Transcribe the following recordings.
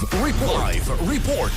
Live report.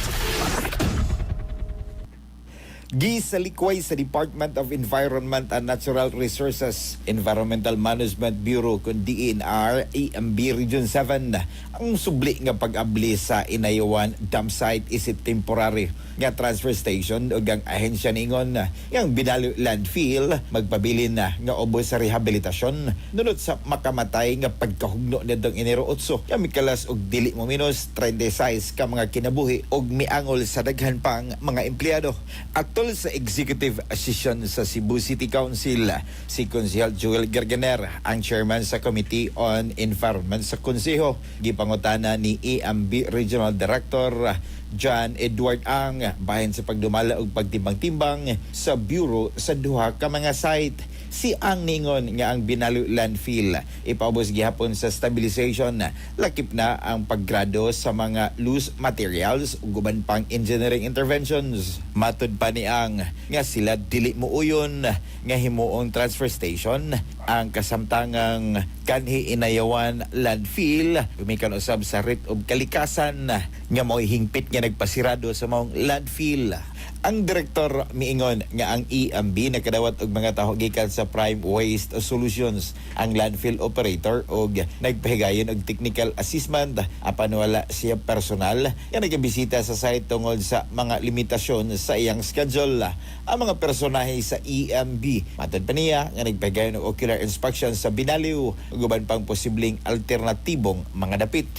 Gisalikway sa Department of Environment and Natural Resources Environmental Management Bureau kung DENR EMB Region 7 ang subli nga pag-abli sa Inayawan Dam Site isip temporary nga transfer station o ang ahensya ningon yang binalo landfill magpabilin na nga ubos sa rehabilitasyon nunod sa makamatay nga pagkahugno nitong Enero 8 nga mikalas og dili mo minus 36 ka mga kinabuhi og miangol sa daghan pang mga empleyado. Atol sa executive session sa Cebu City Council, si Konsehal Joel Gergener, ang chairman sa Committee on Environment sa Konseho, gipangutana ni EMB Regional Director John Edward Ang bahin sa pagdumala og pagtimbang-timbang sa bureau sa duha ka mga site. Si Ang ningon nga ang binalo landfill ipaubos gihapon sa stabilization, lakip na ang paggrado sa mga loose materials ug guban pang engineering interventions. Matud pa ni Ang nga sila dili muuyon nga himuong transfer station ang kasamtangang kanhi Inayawan landfill gumikan usab sa writ of kalikasan nga mo'y hingpit nga nagpasirado sa maong landfill. Ang direktor miingon nga ang EMB nakadawat og mga taho gikan sa Prime Waste Solutions, ang landfill operator og nagpahigayon og technical assessment apan wala siya personal nga nagabisita sa site tungod sa mga limitasyon sa iyang schedule. Ang mga personahe sa EMB matod pa niya nga nagpahigayon og ocular inspection sa binaliw ug uban pang posibleng alternatibong mga dapit.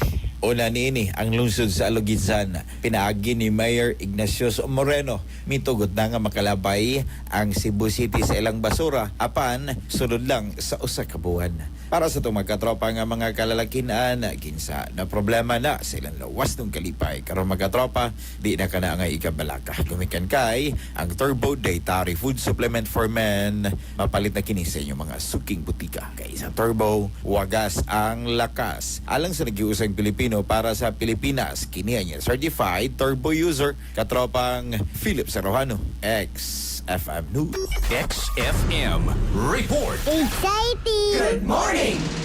Una niini ang lungsod sa Alugizan, pinaagi ni Mayor Ignacius Moreno. Mitugot na nga makalabay ang Cebu City sa ilang basura apan sunod lang sa usa ka buwan. Para sa itong magkatropa nga mga kalalakinan, kinsa na problema na sa ilang lawas ng kalipay. Karon magkatropa, di na ka na nga ikabalaka. Gumikan kay ang Turbo Dietary Food Supplement for Men. Mapalit na kini sa inyong mga suking butika. Kay sa Turbo, wagas ang lakas. Alang sa nagiusang Pilipino para sa Pilipinas, kini niya certified turbo user katropang Philip Sarojano, XFM News. XFM report. Exciting! Good morning.